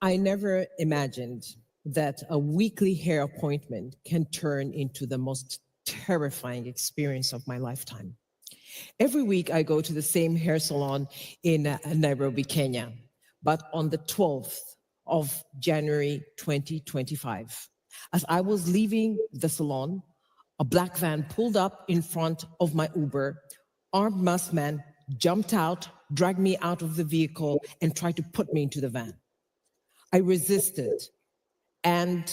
I never imagined that a weekly hair appointment can turn into the most terrifying experience of my lifetime. Every week, I go to the same hair salon in Nairobi, Kenya. But on the 12th of January 2025, as I was leaving the salon, a black van pulled up in front of my Uber. Armed masked man jumped out, dragged me out of the vehicle, and tried to put me into the van. I resisted, and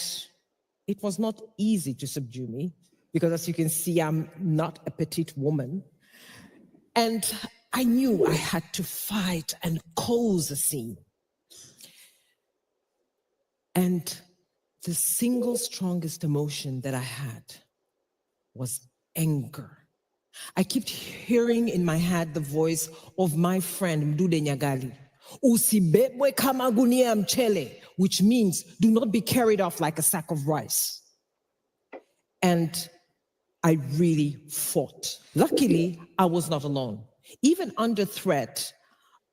it was not easy to subdue me because, as you can see, I'm not a petite woman. And I knew I had to fight and cause a scene. And the single strongest emotion that I had was anger. I kept hearing in my head the voice of my friend Mdude Nyagali. Usibebwe kama gunia mchele, which means do not be carried off like a sack of rice. And I really fought. Luckily, I was not alone. Even under threat,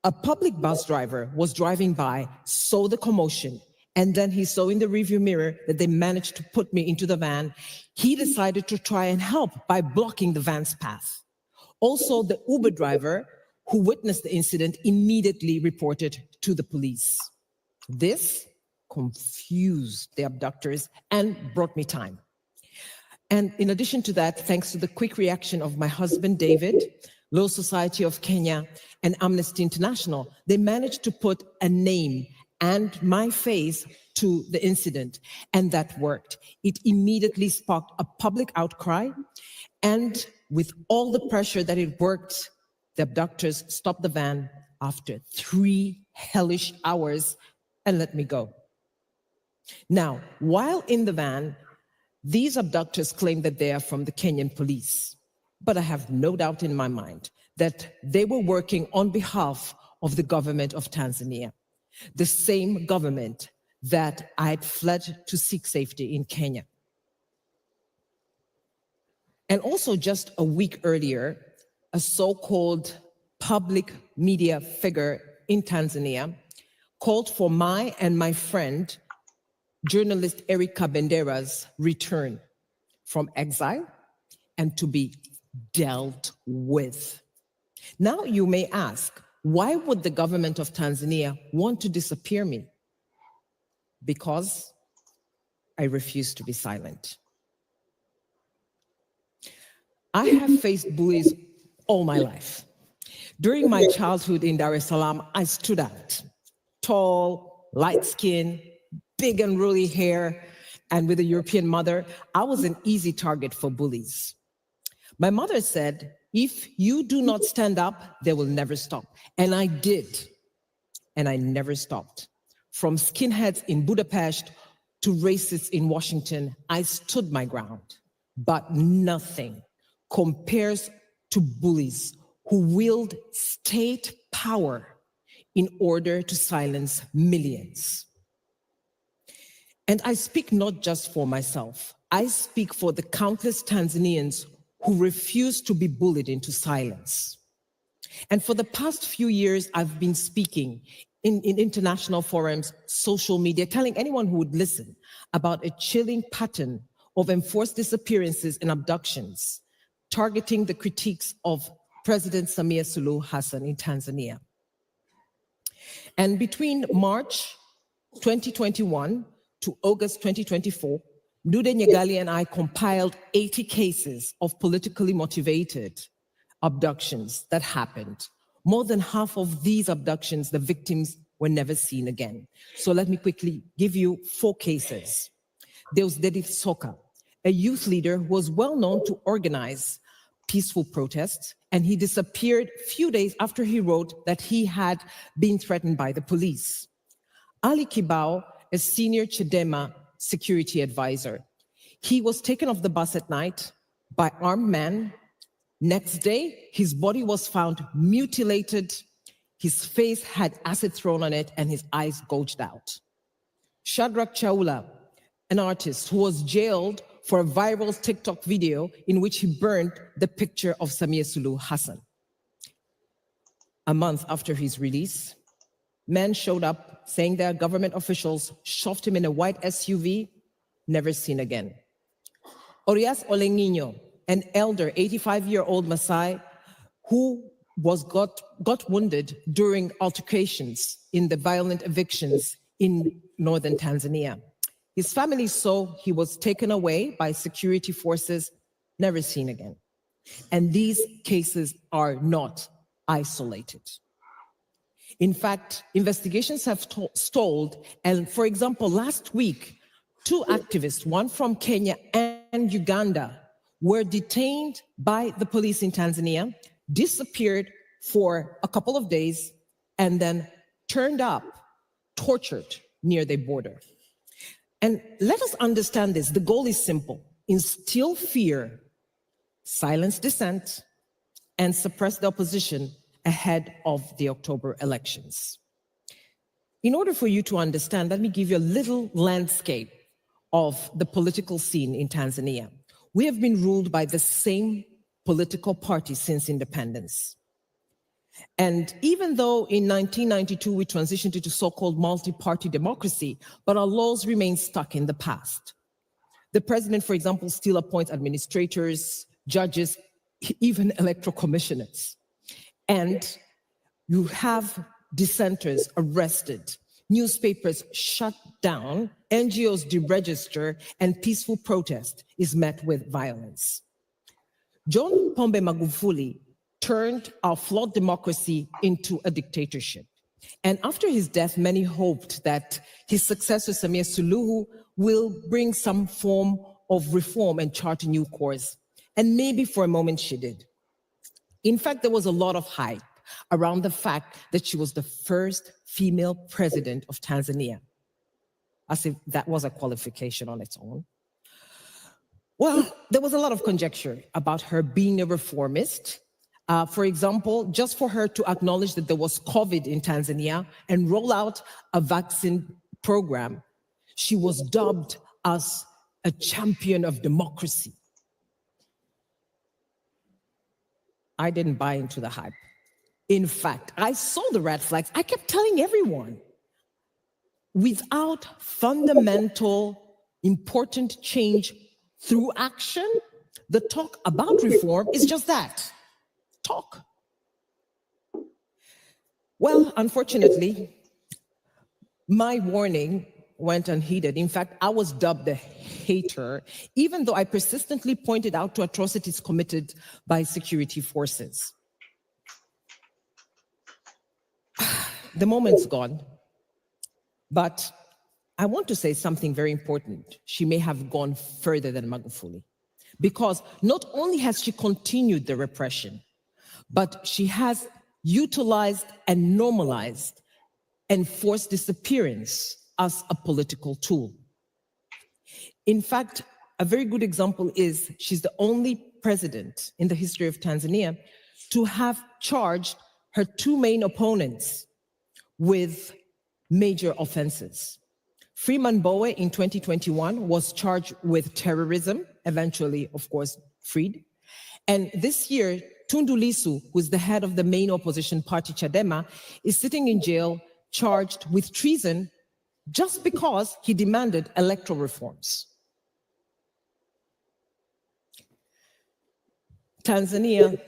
a public bus driver was driving by, saw the commotion, and then he saw in the rearview mirror that they managed to put me into the van. He decided to try and help by blocking the van's path. Also, the Uber driver who witnessed the incident immediately reported to the police. This confused the abductors and brought me time. And in addition to that, thanks to the quick reaction of my husband, David, Law Society of Kenya, and Amnesty International, they managed to put a name and my face to the incident, and that worked. It immediately sparked a public outcry, and with all the pressure that it worked, the abductors stopped the van after 3 hellish hours and let me go. Now, while in the van, these abductors claim that they are from the Kenyan police, but I have no doubt in my mind that they were working on behalf of the government of Tanzania, the same government that I had fled to seek safety in Kenya. And also just a week earlier, a so-called public media figure in Tanzania called for my and my friend, journalist Erica Bendera's return from exile and to be dealt with. Now you may ask, why would the government of Tanzania want to disappear me? Because I refuse to be silent. I have faced bullies all my life. During my childhood in Dar es Salaam, I stood out. Tall, light-skinned, big and woolly hair, and with a European mother, I was an easy target for bullies. My mother said, if you do not stand up, they will never stop. And I did, and I never stopped. From skinheads in Budapest to racists in Washington, I stood my ground. But nothing compares to bullies who wield state power in order to silence millions. And I speak not just for myself. I speak for the countless Tanzanians who refuse to be bullied into silence. And for the past few years, I've been speaking in international forums, social media, telling anyone who would listen about a chilling pattern of enforced disappearances and abductions targeting the critiques of President Samia Suluhu Hassan in Tanzania. And between March 2021 to August 2024, Dude Nyagali and I compiled 80 cases of politically motivated abductions that happened. More than half of these abductions, the victims were never seen again. So let me quickly give you 4 cases. There was Dedith Soka, a youth leader who was well known to organize peaceful protests, and he disappeared a few days after he wrote that he had been threatened by the police. Ali Kibao, a senior Chadema security advisor. He was taken off the bus at night by armed men. Next day, his body was found mutilated. His face had acid thrown on it and his eyes gouged out. Shadrach Chaula, an artist who was jailed for a viral TikTok video in which he burned the picture of Samia Suluhu Hassan. A month after his release, men showed up saying their government officials shoved him in a white SUV, never seen again. Orias Olengino, an elder 85-year-old Maasai who got wounded during altercations in the violent evictions in northern Tanzania. His family saw he was taken away by security forces, never seen again. And these cases are not isolated. In fact, investigations have stalled, and for example, last week, 2 activists, one from Kenya and Uganda, were detained by the police in Tanzania, disappeared for a couple of days, and then turned up, tortured near the border. And let us understand this. The goal is simple: instill fear, silence dissent, and suppress the opposition ahead of the October elections. In order for you to understand, let me give you a little landscape of the political scene in Tanzania. We have been ruled by the same political party since independence. And even though in 1992 we transitioned into so-called multi-party democracy, but our laws remain stuck in the past. The president, for example, still appoints administrators, judges, even electoral commissioners. And you have dissenters arrested, newspapers shut down, NGOs deregister, and peaceful protest is met with violence. John Pombe Magufuli turned our flawed democracy into a dictatorship. And after his death, many hoped that his successor, Samia Suluhu, will bring some form of reform and chart a new course. And maybe for a moment she did. In fact, there was a lot of hype around the fact that she was the first female president of Tanzania, as if that was a qualification on its own. Well, there was a lot of conjecture about her being a reformist. For example, just for her to acknowledge that there was COVID in Tanzania and roll out a vaccine program, she was dubbed as a champion of democracy. I didn't buy into the hype. In fact, I saw the red flags. I kept telling everyone, without fundamental, important change through action, the talk about reform is just that, talk. Well, unfortunately, my warning went unheeded. In fact, I was dubbed the hater, even though I persistently pointed out to atrocities committed by security forces. The moment's gone, but I want to say something very important. She may have gone further than Magufuli, because not only has she continued the repression, but she has utilized and normalized enforced disappearance as a political tool. In fact, a very good example is she's the only president in the history of Tanzania to have charged her 2 main opponents with major offenses. Freeman Mbowe in 2021 was charged with terrorism, eventually, of course, freed. And this year, Tundu Lissu, who is the head of the main opposition party, Chadema, is sitting in jail charged with treason just because he demanded electoral reforms. Tanzania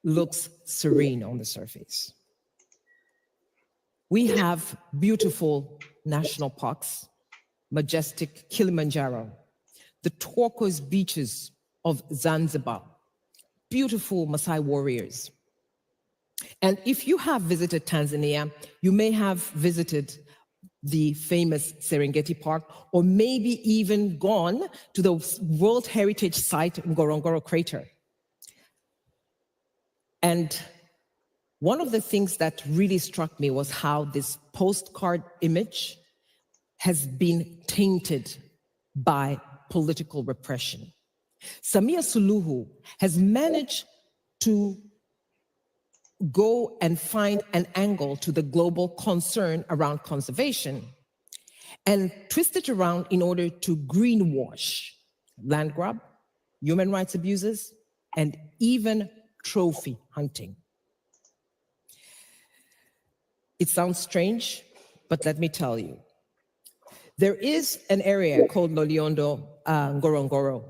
looks serene on the surface. We have beautiful national parks, majestic Kilimanjaro, the turquoise beaches of Zanzibar, beautiful Maasai warriors. And if you have visited Tanzania, you may have visited the famous Serengeti Park, or maybe even gone to the World Heritage Site Ngorongoro Crater. And one of the things that really struck me was how this postcard image has been tainted by political repression. Samia Suluhu has managed to go and find an angle to the global concern around conservation and twist it around in order to greenwash land grab, human rights abuses, and even trophy hunting. It sounds strange, but let me tell you. There is an area called Loliondo, Ngorongoro.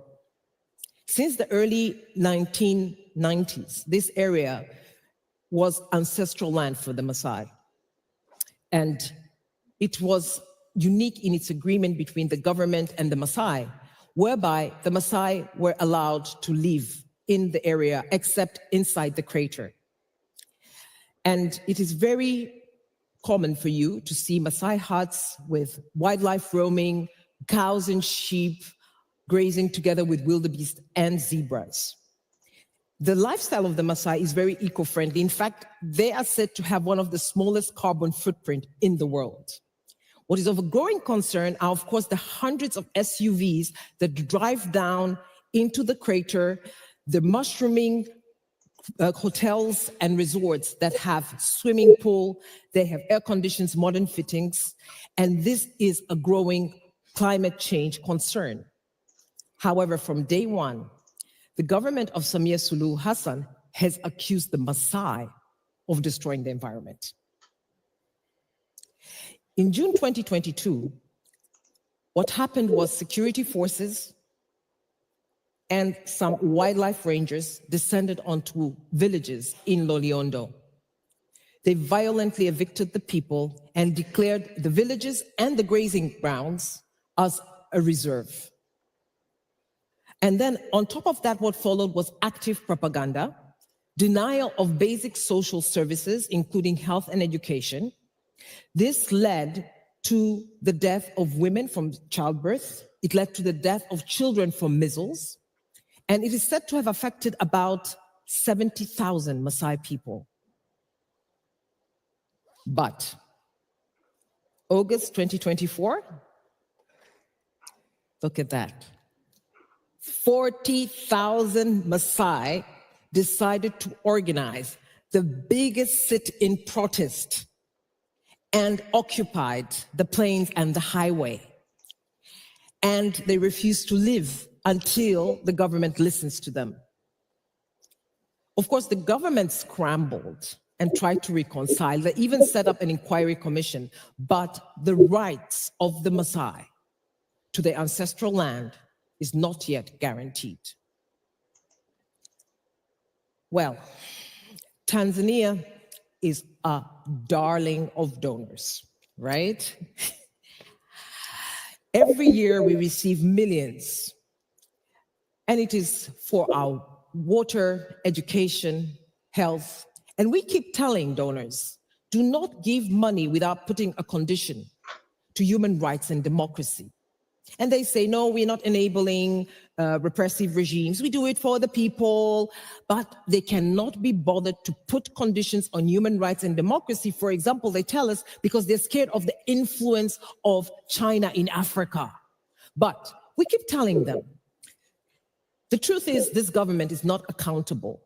Since the early 1990s, this area was ancestral land for the Maasai. And it was unique in its agreement between the government and the Maasai, whereby the Maasai were allowed to live in the area except inside the crater. And it is very common for you to see Maasai huts with wildlife roaming, cows and sheep grazing together with wildebeest and zebras. The lifestyle of the Maasai is very eco-friendly. In fact, they are said to have one of the smallest carbon footprint in the world. What is of a growing concern are, of course, the hundreds of SUVs that drive down into the crater, the mushrooming hotels and resorts that have swimming pool, they have air conditions, modern fittings, and this is a growing climate change concern. However, from day one, the government of Samia Suluhu Hassan has accused the Maasai of destroying the environment. In June 2022, what happened was security forces and some wildlife rangers descended onto villages in Loliondo. They violently evicted the people and declared the villages and the grazing grounds as a reserve. And then on top of that, what followed was active propaganda, denial of basic social services, including health and education. This led to the death of women from childbirth. It led to the death of children from measles. And it is said to have affected about 70,000 Maasai people. But August 2024, look at that. 40,000 Maasai decided to organize the biggest sit-in protest and occupied the plains and the highway. And they refused to leave until the government listens to them. Of course, the government scrambled and tried to reconcile. They even set up an inquiry commission, but the rights of the Maasai to their ancestral land is not yet guaranteed. Well, Tanzania is a darling of donors, right? Every year we receive millions, and it is for our water, education, health, and we keep telling donors, do not give money without putting a condition to human rights and democracy. And they say, no, we're not enabling repressive regimes. We do it for the people, but they cannot be bothered to put conditions on human rights and democracy. For example, they tell us because they're scared of the influence of China in Africa. But we keep telling them, the truth is this government is not accountable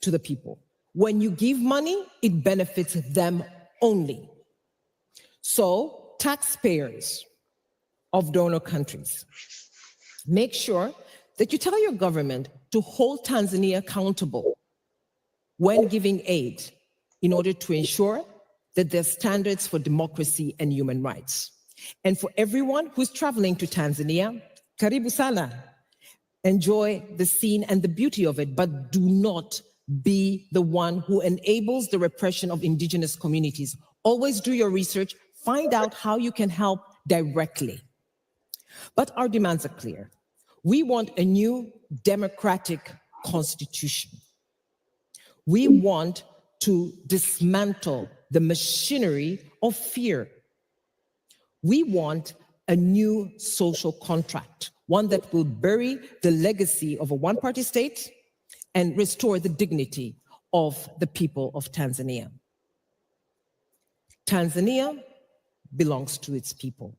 to the people. When you give money, it benefits them only. So taxpayers of donor countries, make sure that you tell your government to hold Tanzania accountable when giving aid in order to ensure that there's standards for democracy and human rights. And for everyone who's traveling to Tanzania, karibu sana. Enjoy the scene and the beauty of it, but do not be the one who enables the repression of indigenous communities. Always do your research, find out how you can help directly. But our demands are clear. We want a new democratic constitution. We want to dismantle the machinery of fear. We want a new social contract, one that will bury the legacy of a one-party state and restore the dignity of the people of Tanzania. Tanzania belongs to its people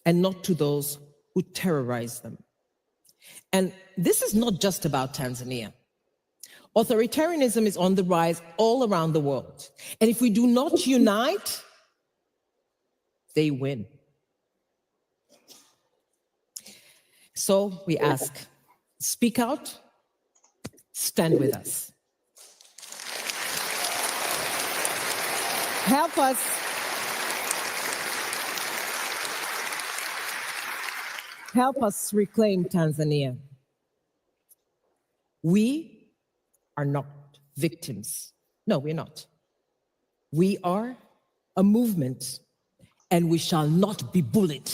and not to those who terrorize them. And this is not just about Tanzania. Authoritarianism is on the rise all around the world. And if we do not unite, they win. So we ask, speak out, stand with us. Help us. Help us reclaim Tanzania. We are not victims. No, we're not. We are a movement, and we shall not be bullied.